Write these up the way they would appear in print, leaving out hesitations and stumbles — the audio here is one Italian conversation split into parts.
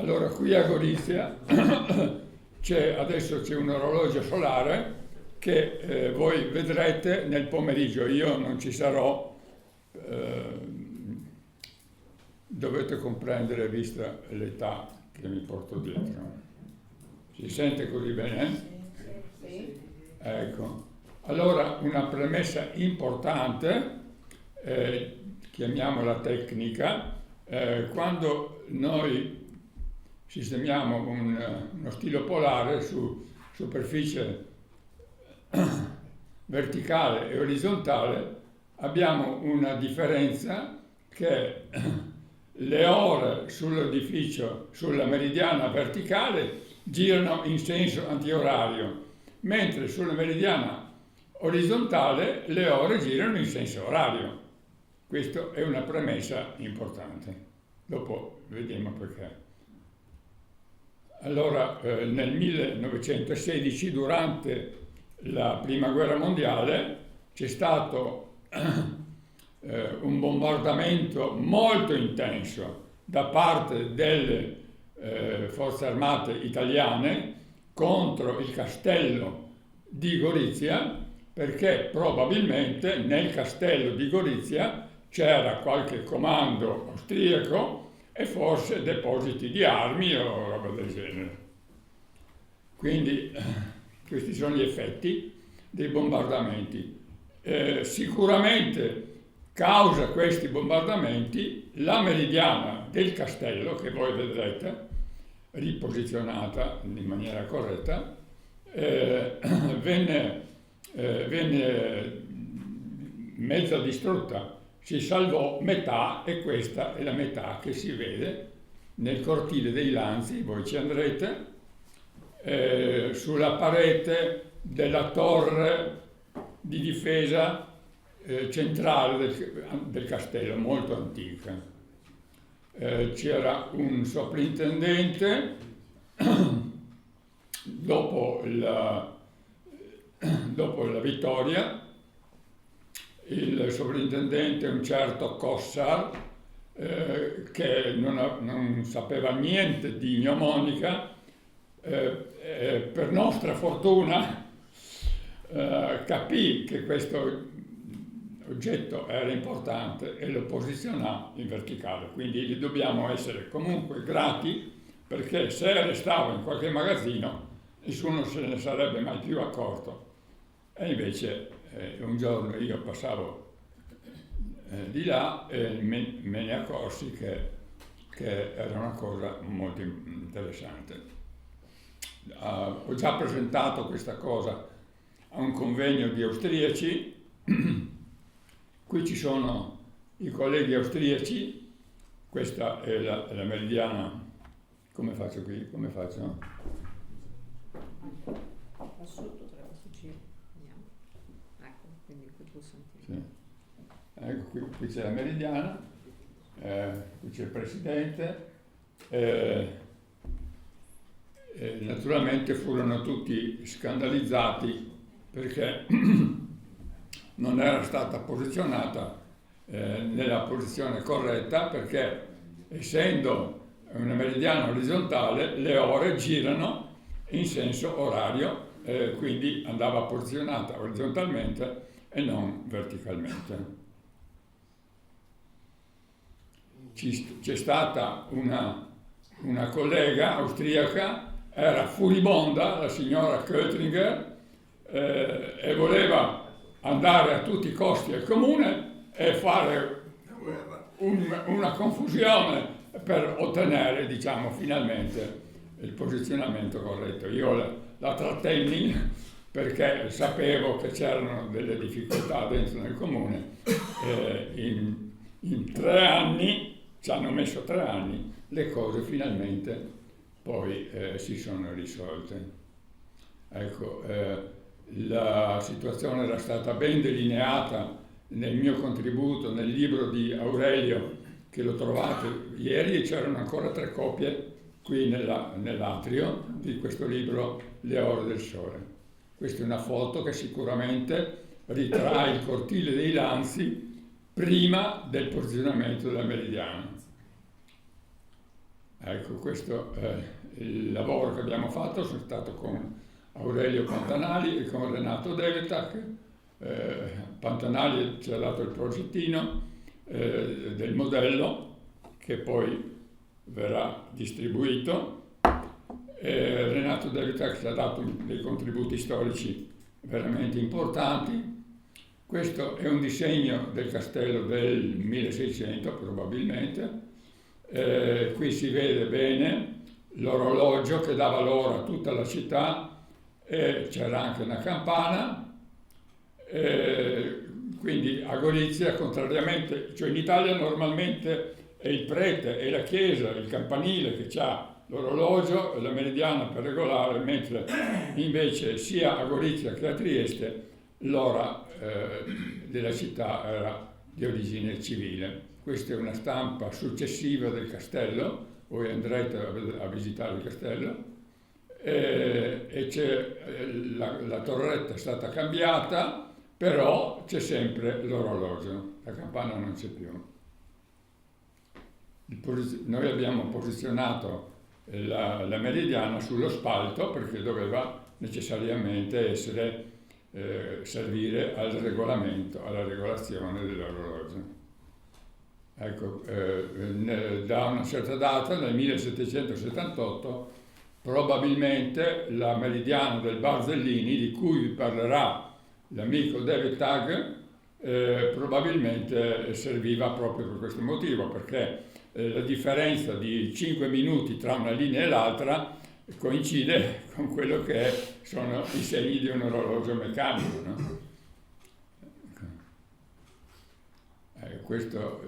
Allora, qui a Gorizia adesso c'è un orologio solare che voi vedrete nel pomeriggio. Io non ci sarò, dovete comprendere vista l'età che mi porto dietro. Si sente così bene? Sì. Ecco. Allora, una premessa importante, chiamiamola tecnica, quando noi sistemiamo uno stilo polare su superficie verticale e orizzontale, abbiamo una differenza che le ore sull'edificio, sulla meridiana verticale, girano in senso antiorario, mentre sulla meridiana orizzontale le ore girano in senso orario. Questa è una premessa importante. Dopo vediamo perché. Allora, nel 1916, durante la Prima Guerra Mondiale, c'è stato un bombardamento molto intenso da parte delle forze armate italiane contro il castello di Gorizia, perché probabilmente nel castello di Gorizia c'era qualche comando austriaco e forse depositi di armi o roba del genere. Quindi questi sono gli effetti dei bombardamenti. Sicuramente causa questi bombardamenti la meridiana del castello, che voi vedrete riposizionata in maniera corretta, venne mezza distrutta. Si salvò metà e questa è la metà che si vede nel cortile dei Lanzi, voi ci andrete, sulla parete della torre di difesa centrale del castello, molto antica. C'era un sovrintendente, dopo la vittoria, il sovrintendente, un certo Cossar, che non sapeva niente di mnemonica, per nostra fortuna capì che questo oggetto era importante e lo posizionò in verticale. Quindi gli dobbiamo essere comunque grati, perché se restava in qualche magazzino nessuno se ne sarebbe mai più accorto. E invece un giorno io passavo di là e me ne accorsi che era una cosa molto interessante. Ho già presentato questa cosa a un convegno di austriaci. Qui ci sono i colleghi austriaci, questa è la meridiana. Come faccio qui? Come faccio? Da sotto tra questo giro. Andiamo. Ecco, quindi qui pulsantino. Sì. Ecco, qui c'è la meridiana, qui c'è il presidente. Naturalmente furono tutti scandalizzati perché non era stata posizionata nella posizione corretta, perché essendo una meridiana orizzontale le ore girano in senso orario, quindi andava posizionata orizzontalmente e non verticalmente. C'è stata una collega austriaca, era furibonda, la signora Köttinger, e voleva andare a tutti i costi al comune e fare una confusione per ottenere, diciamo, finalmente il posizionamento corretto. Io la trattenni perché sapevo che c'erano delle difficoltà dentro nel comune. In 3 anni, ci hanno messo 3 anni, le cose finalmente poi si sono risolte. Ecco, la situazione era stata ben delineata nel mio contributo, nel libro di Aurelio, che lo trovate ieri, e c'erano ancora 3 copie qui nell'atrio di questo libro, Le ore del sole. Questa è una foto che sicuramente ritrae il cortile dei Lanzi prima del posizionamento della meridiana. Ecco, questo è il lavoro che abbiamo fatto, sono stato con Aurelio Pantanali e con Renato Devetac. Pantanali ci ha dato il progettino del modello che poi verrà distribuito. Renato Devetac ci ha dato dei contributi storici veramente importanti. Questo è un disegno del castello del 1600 probabilmente. Qui si vede bene l'orologio che dava l'ora a tutta la città, c'era anche una campana. Quindi a Gorizia, contrariamente, cioè in Italia normalmente è il prete e la chiesa, il campanile che ha l'orologio e la meridiana per regolare, mentre invece sia a Gorizia che a Trieste l'ora della città era di origine civile. Questa è una stampa successiva del castello, voi andrete a visitare il castello, e la torretta è stata cambiata, però c'è sempre l'orologio, la campana non c'è più. Noi abbiamo posizionato la meridiana sullo spalto perché doveva necessariamente servire al regolamento, alla regolazione dell'orologio. Ecco, da una certa data, nel 1778, probabilmente la meridiana del Barzellini, di cui vi parlerà l'amico David Tagg, probabilmente serviva proprio per questo motivo, perché la differenza di 5 minuti tra una linea e l'altra coincide con quello che sono i segni di un orologio meccanico, no? Questo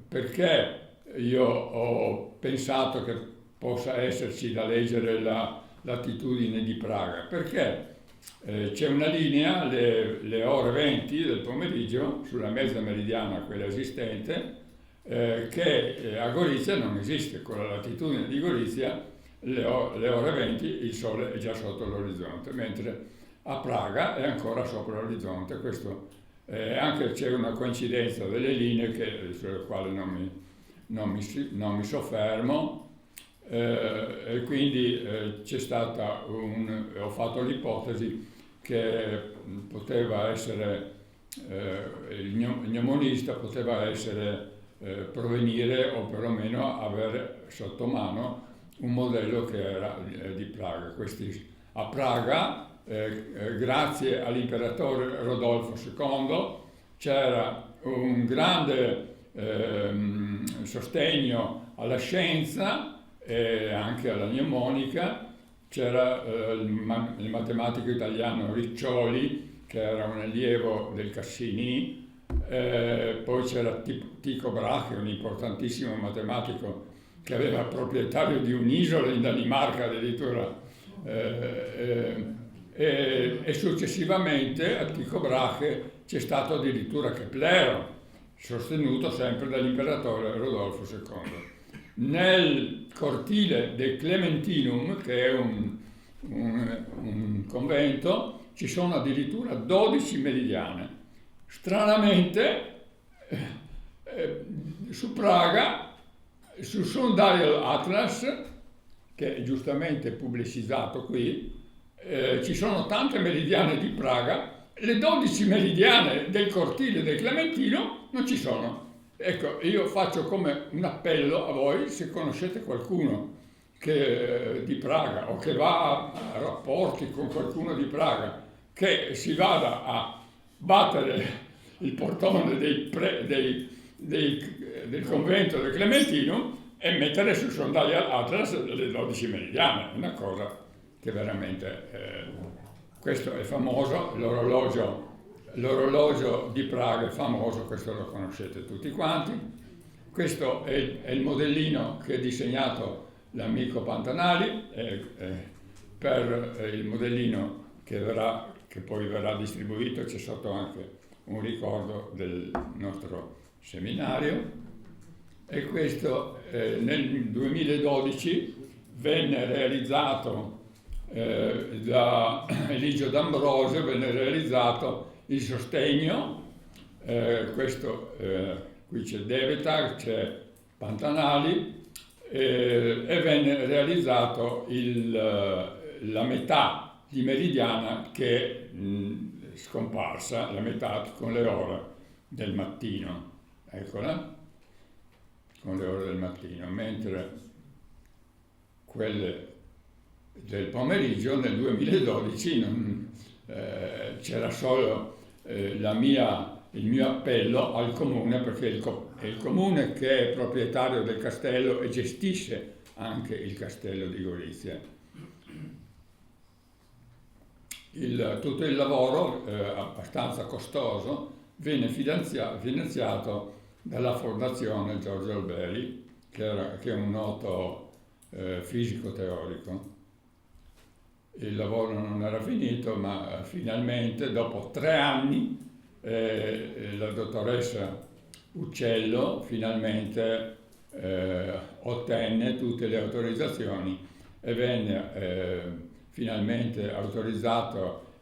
perché io ho pensato che possa esserci da leggere la latitudine di Praga, perché c'è una linea, le ore 20 del pomeriggio, sulla mezza meridiana, quella esistente, che a Gorizia non esiste. Con la latitudine di Gorizia, le ore 20 il sole è già sotto l'orizzonte, mentre a Praga è ancora sopra l'orizzonte. Questo anche c'è una coincidenza delle linee sulle quali non mi soffermo, e quindi c'è stata ho fatto l'ipotesi che poteva essere il gnomonista poteva essere provenire o perlomeno avere sotto mano un modello che era di Praga. A Praga, grazie all'imperatore Rodolfo II, c'era un grande sostegno alla scienza e anche alla mnemonica. C'era il matematico italiano Riccioli, che era un allievo del Cassini, poi c'era Tycho Brahe, un importantissimo matematico che aveva proprietario di un'isola in Danimarca addirittura, e successivamente a Tycho Brahe c'è stato addirittura Keplero, sostenuto sempre dall'imperatore Rodolfo II. Nel cortile del Clementinum, che è un convento, ci sono addirittura 12 meridiane. Stranamente, su Praga, sul Sundial Atlas, che è giustamente pubblicizzato qui, ci sono tante meridiane di Praga, le 12 meridiane del cortile del Clementino non ci sono. Ecco, io faccio come un appello a voi, se conoscete qualcuno di Praga o che va a rapporti con qualcuno di Praga, che si vada a battere il portone del convento del Clementino e mettere sul Sundial Atlas le 12 meridiane. È una cosa che veramente... questo è famoso, l'orologio di Praga è famoso, questo lo conoscete tutti quanti. Questo è il modellino che ha disegnato l'amico Pantanali, per il modellino che poi verrà distribuito c'è sotto anche un ricordo del nostro seminario. E questo nel 2012 venne realizzato da Eligio D'Ambrosio, venne realizzato il sostegno. Qui c'è Devetac, c'è Pantanali, e venne realizzato la metà di Meridiana che scomparsa, la metà con le ore del mattino, eccola, con le ore del mattino, mentre quelle del pomeriggio nel 2012 c'era solo il mio appello al comune, perché è il comune che è proprietario del castello e gestisce anche il castello di Gorizia. Tutto il lavoro, abbastanza costoso, venne finanziato dalla Fondazione Giorgio Alberi, che è un noto fisico teorico. Il lavoro non era finito, ma finalmente, dopo 3 anni, la dottoressa Uccello finalmente ottenne tutte le autorizzazioni e venne finalmente autorizzato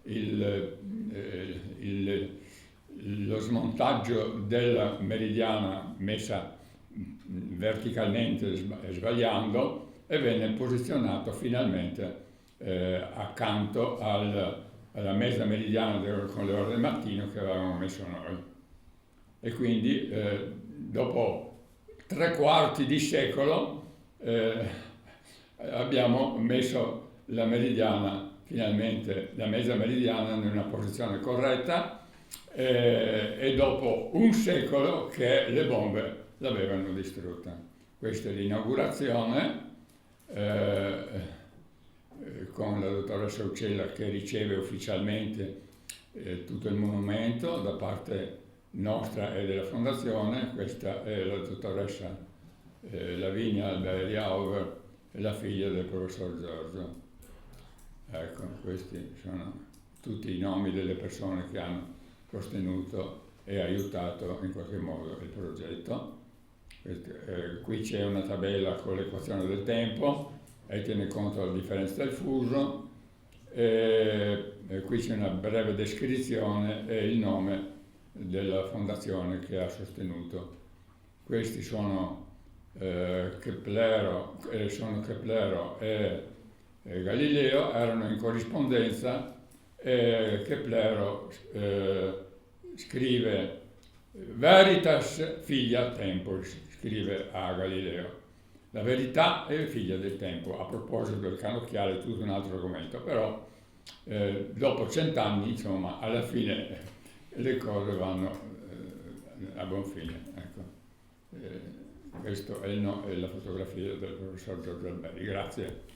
lo smontaggio della Meridiana messa verticalmente sbagliando, e venne posizionato finalmente accanto alla mesa meridiana con le ore del mattino che avevamo messo noi. E quindi dopo 3/4 di secolo abbiamo messo la meridiana, finalmente la mesa meridiana, in una posizione corretta, e dopo un secolo che le bombe l'avevano distrutta. Questa è l'inaugurazione con la dottoressa Uccella che riceve ufficialmente tutto il monumento da parte nostra e della fondazione. Questa è la dottoressa Lavinia Alberi Auger, la figlia del professor Giorgio. Ecco, questi sono tutti i nomi delle persone che hanno sostenuto e aiutato in qualche modo il progetto. Qui c'è una tabella con l'equazione del tempo e tiene conto della differenza del fuso, e qui c'è una breve descrizione e il nome della fondazione che ha sostenuto. Questi sono Keplero e Galileo, erano in corrispondenza, e Keplero scrive Veritas figlia temporis, scrive a Galileo. La verità è figlia del tempo. A proposito del cannocchiale è tutto un altro argomento, però dopo 100 anni, insomma, alla fine le cose vanno a buon fine. Ecco. Questa è la fotografia del professor Giorgio Alberi. Grazie.